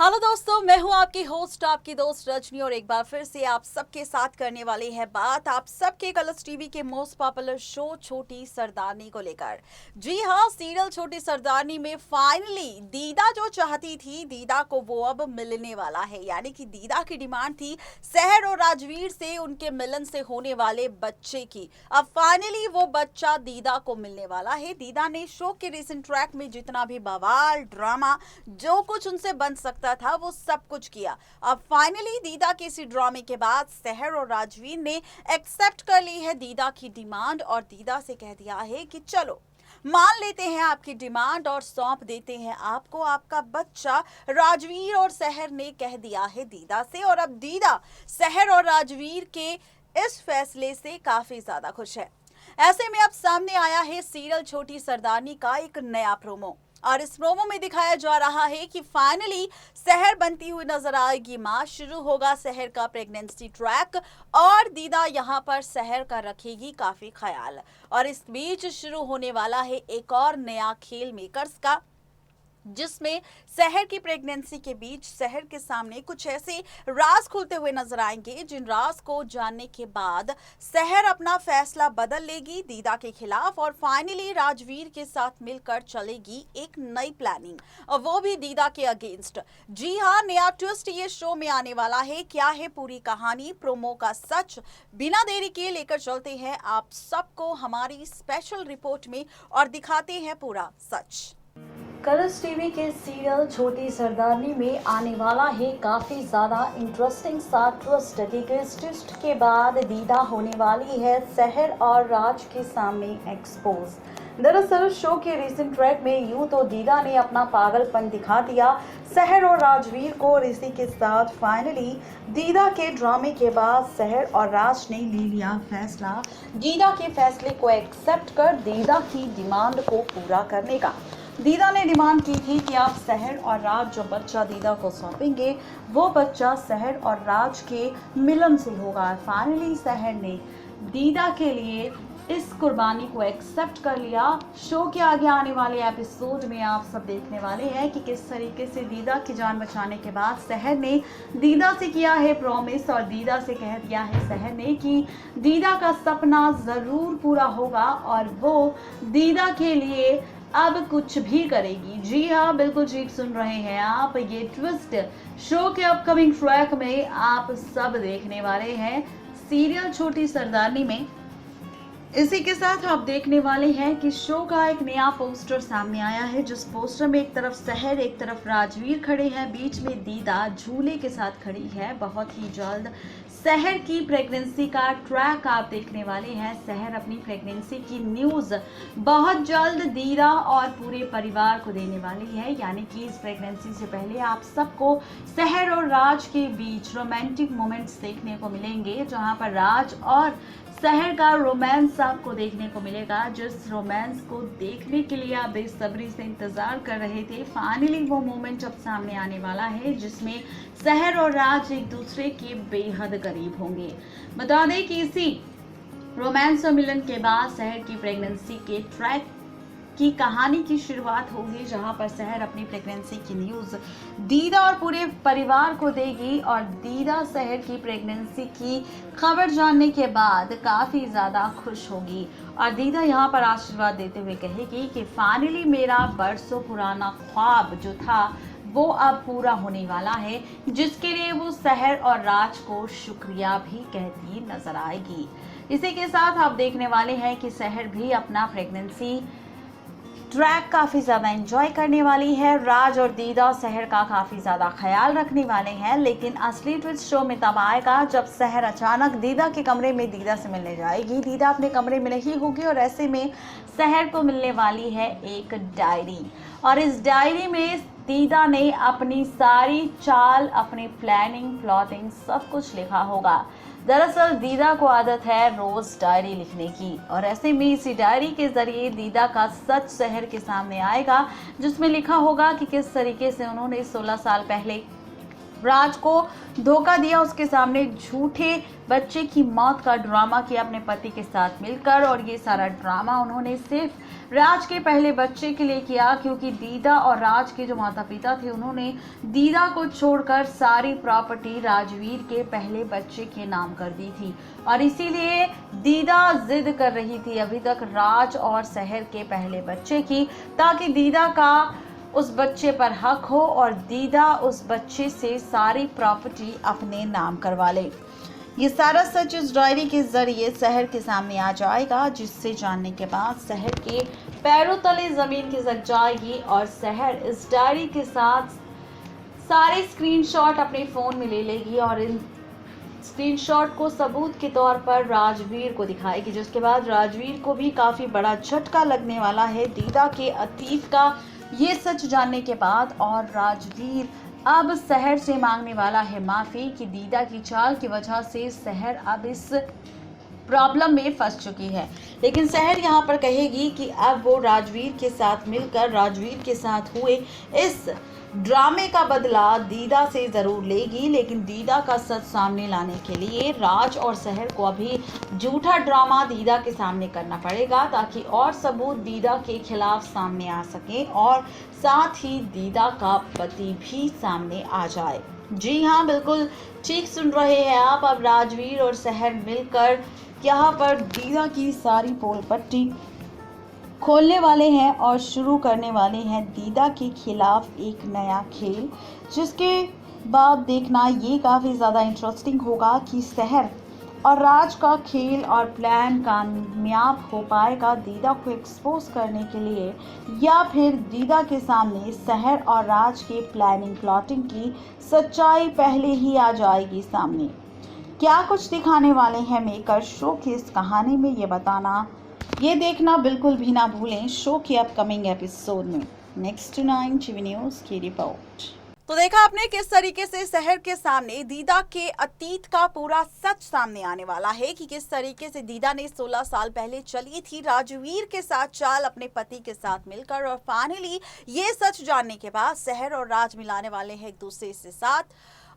Hello दोस्तों, मैं हूं आपकी होस्ट, आपकी दोस्त रजनी और एक बार फिर से आप सबके साथ करने वाली है बात आप सबके कलर्स टीवी के मोस्ट पॉपुलर शो छोटी सरदारनी को लेकर। जी हां, सीरियल छोटी सरदारनी में फाइनली दीदा जो चाहती थी, दीदा को वो अब मिलने वाला है। यानी कि दीदा की डिमांड थी सहर और राजवीर से उनके मिलन से होने वाले बच्चे की। अब फाइनली वो बच्चा दीदा को मिलने वाला है। दीदा ने शो के रिसेंट ट्रैक में जितना भी बवाल ड्रामा जो कुछ उनसे बन सकता था वो सब कुछ किया। अब फाइनली दीदा के इसी ड्रामे के बाद सहर और राजवीर ने एक्सेप्ट कर ली है दीदा की डिमांड और दीदा से कह दिया है कि चलो मान लेते हैं आपकी डिमांड और सौंप देते हैं आपको आपका बच्चा। राजवीर और सहर ने कह दिया है दीदा से और अब दीदा सहर और राजवीर के इस फैसले से काफी ज्यादा खुश है। ऐसे में अब सामने आया है सीरियल छोटी सरदारनी का एक नया प्रोमो और इस प्रोमो में दिखाया जा रहा है कि फाइनली सहर बनती हुई नजर आएगी मां। शुरू होगा सहर का प्रेगनेंसी ट्रैक और दीदा यहां पर सहर का रखेगी काफी ख्याल। और इस बीच शुरू होने वाला है एक और नया खेल मेकर्स का, जिसमें सहर की प्रेगनेंसी के बीच सहर के सामने कुछ ऐसे राज खुलते हुए नजर आएंगे जिन राज को जानने के बाद सहर अपना फैसला बदल लेगी दीदा के खिलाफ और फाइनली राजवीर के साथ मिलकर चलेगी एक नई प्लानिंग और वो भी दीदा के अगेंस्ट। जी हाँ, नया ट्विस्ट ये शो में आने वाला है। क्या है पूरी कहानी, प्रोमो का सच, बिना देरी के लेकर चलते हैं आप सबको हमारी स्पेशल रिपोर्ट में और दिखाते हैं पूरा सच। कलर्स टीवी के सीरियल छोटी सरदारनी में आने वाला है काफ़ी ज़्यादा इंटरेस्टिंग सा ट्विस्ट। इस ट्विस्ट के बाद दीदा होने वाली है सहर और राज के सामने एक्सपोज। दरअसल शो के रिसेंट ट्रैक में यूं तो दीदा ने अपना पागलपन दिखा दिया सहर और राजवीर को और इसी के साथ फाइनली दीदा के ड्रामे के बाद सहर और राज ने ले लिया फैसला दीदा के फैसले को एक्सेप्ट कर दीदा की डिमांड को पूरा करने का। दीदा ने डिमांड की थी कि आप सहर और राज जो बच्चा दीदा को सौंपेंगे वो बच्चा सहर और राज के मिलन से होगा। फाइनली सहर ने दीदा के लिए इस कुर्बानी को एक्सेप्ट कर लिया। शो के आगे आने वाले एपिसोड में आप सब देखने वाले हैं कि किस तरीके से दीदा की जान बचाने के बाद सहर ने दीदा से किया है प्रॉमिस और दीदा से कह दिया है सहर ने कि दीदा का सपना ज़रूर पूरा होगा और वो दीदा के लिए अब कुछ भी करेगी। जी हाँ, बिल्कुल ठीक सुन रहे हैं आप, ये ट्विस्ट शो के अपकमिंग ट्रैक में आप सब देखने वाले हैं सीरियल छोटी सरदारनी में। इसी के साथ आप देखने वाले हैं कि शो का एक नया पोस्टर सामने आया है, जिस पोस्टर में एक तरफ सहर एक तरफ राजवीर खड़े हैं, बीच में दीदा झूले के साथ खड़ी है। बहुत ही जल्द सहर की प्रेगनेंसी का ट्रैक आप देखने वाले हैं। सहर अपनी प्रेगनेंसी की न्यूज़ बहुत जल्द दीदा और पूरे परिवार को देने वाली है। यानी कि इस प्रेगनेंसी से पहले आप सबको सहर और राज के बीच रोमांटिक मोमेंट्स देखने को मिलेंगे, जहां पर राज और सहर का रोमांस आपको देखने को मिलेगा, जिस रोमांस को देखने के लिए आप बेसब्री से इंतजार कर रहे थे। फाइनली वो मोमेंट अब सामने आने वाला है जिसमें सहर और राज एक दूसरे के बेहद करीब होंगे। बता दें कि इसी रोमांस और मिलन के बाद सहर की प्रेगनेंसी के ट्रैक की कहानी की शुरुआत होगी, जहां पर सहर अपनी प्रेगनेंसी की न्यूज़ दीदा और पूरे परिवार को देगी और दीदा सहर की प्रेगनेंसी की खबर जानने के बाद काफ़ी ज़्यादा खुश होगी और दीदा यहां पर आशीर्वाद देते हुए कहेगी कि फाइनली मेरा बरसों पुराना ख्वाब जो था वो अब पूरा होने वाला है, जिसके लिए वो सहर और राज को शुक्रिया भी कहती नजर आएगी। इसी के साथ आप देखने वाले हैं कि सहर भी अपना प्रेगनेंसी ट्रैक काफ़ी ज़्यादा एंजॉय करने वाली है। राज और दीदा सहर का काफ़ी ज़्यादा ख्याल रखने वाले हैं, लेकिन असली ट्विस्ट शो में तब आएगा जब सहर अचानक दीदा के कमरे में दीदा से मिलने जाएगी। दीदा अपने कमरे में नहीं होगी और ऐसे में सहर को मिलने वाली है एक डायरी और इस डायरी में दीदा ने अपनी सारी चाल, अपनी प्लानिंग, प्लॉटिंग सब कुछ लिखा होगा। दरअसल दीदा को आदत है रोज डायरी लिखने की और ऐसे में इसी डायरी के जरिए दीदा का सच सहर के सामने आएगा, जिसमें लिखा होगा कि किस तरीके से उन्होंने 16 साल पहले राज को धोखा दिया, उसके सामने झूठे बच्चे की मौत का ड्रामा किया अपने पति के साथ मिलकर। और ये सारा ड्रामा उन्होंने सिर्फ राज के पहले बच्चे के लिए किया, क्योंकि दीदा और राज के जो माता पिता थे उन्होंने दीदा को छोड़कर सारी प्रॉपर्टी राजवीर के पहले बच्चे के नाम कर दी थी। और इसीलिए दीदा जिद कर रही थी अभी तक राज और शहर के पहले बच्चे की, ताकि दीदा का उस बच्चे पर हक हो और दीदा उस बच्चे से सारी प्रॉपर्टी अपने नाम करवा ले। ये सारा सच इस डायरी के जरिए शहर के सामने आ जाएगा, जिससे जानने के बाद शहर के पैरों तले जमीन खिसक जाएगी और शहर इस डायरी के साथ सारे स्क्रीनशॉट अपने फोन में ले लेगी और इन स्क्रीनशॉट को सबूत के तौर पर राजवीर को दिखाएगी, जिसके बाद राजवीर को भी काफी बड़ा झटका लगने वाला है दीदा के अतीत का ये सच जानने के बाद। और राजवीर अब शहर से मांगने वाला है माफी कि दीदा की चाल की वजह से शहर अब इस प्रॉब्लम में फंस चुकी है। लेकिन शहर यहाँ पर कहेगी कि अब वो राजवीर के साथ मिलकर राजवीर के साथ हुए इस ड्रामे का बदला दीदा से जरूर लेगी। लेकिन दीदा का सच सामने लाने के लिए राज और शहर को अभी झूठा ड्रामा दीदा के सामने करना पड़ेगा, ताकि और सबूत दीदा के खिलाफ सामने आ सके और साथ ही दीदा का पति भी सामने आ जाए। जी हाँ, बिल्कुल ठीक सुन रहे हैं आप। अब राजवीर और शहर मिलकर यहाँ पर दीदा की सारी पोल पट्टी खोलने वाले हैं और शुरू करने वाले हैं दीदा के खिलाफ एक नया खेल, जिसके बाद देखना ये काफ़ी ज़्यादा इंटरेस्टिंग होगा कि शहर और राज का खेल और प्लान कामयाब हो पाएगा दीदा को एक्सपोज करने के लिए, या फिर दीदा के सामने शहर और राज के प्लानिंग प्लॉटिंग की सच्चाई पहले ही आ जाएगी सामने। क्या कुछ दिखाने वाले हैं मेकर शो की इस कहानी में, ये देखना बिल्कुल भी ना भूलें शो के अपकमिंग एपिसोड में। नेक्स्ट 9 टीवी न्यूज़ की रिपोर्ट। तो देखा आपने किस तरीके से शहर के सामने दीदा के अतीत का पूरा सच सामने आने वाला है, कि किस तरीके से दीदा ने 16 साल पहले चली थी राजवीर के साथ चाल अपने पति के साथ मिलकर। और फाइनली ये सच जानने के बाद शहर और राज मिलाने वाले हैं एक दूसरे से साथ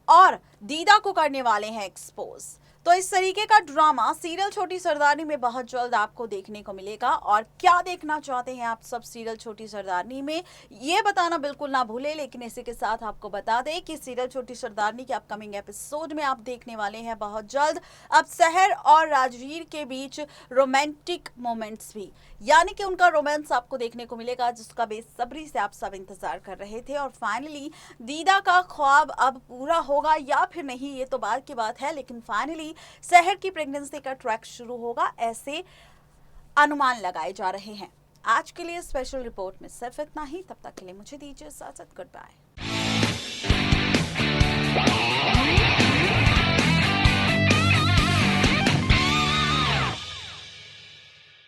और दीदा को करने वाले हैं एक्सपोज। तो इस तरीके का ड्रामा सीरियल छोटी सरदारनी में बहुत जल्द आपको देखने को मिलेगा। और क्या देखना चाहते हैं आप सब सीरियल छोटी सरदारनी में, ये बताना बिल्कुल ना भूले। लेकिन इसी के साथ आपको बता दें कि सीरियल छोटी सरदारनी के अपकमिंग एपिसोड में आप देखने वाले हैं बहुत जल्द अब शहर और राजवीर के बीच रोमांटिक मोमेंट्स भी, यानी कि उनका रोमांस आपको देखने को मिलेगा, जिसका बेसब्री से आप सब इंतजार कर रहे थे। और फाइनली दीदा का ख्वाब अब पूरा होगा या फिर नहीं, ये तो बाद की बात है। लेकिन फाइनली शहर की प्रेगनेंसी का ट्रैक शुरू होगा, ऐसे अनुमान लगाए जा रहे हैं। आज के लिए स्पेशल रिपोर्ट में सिर्फ इतना ही। तब तक के लिए मुझे दीजिए इजाजत। Good bye.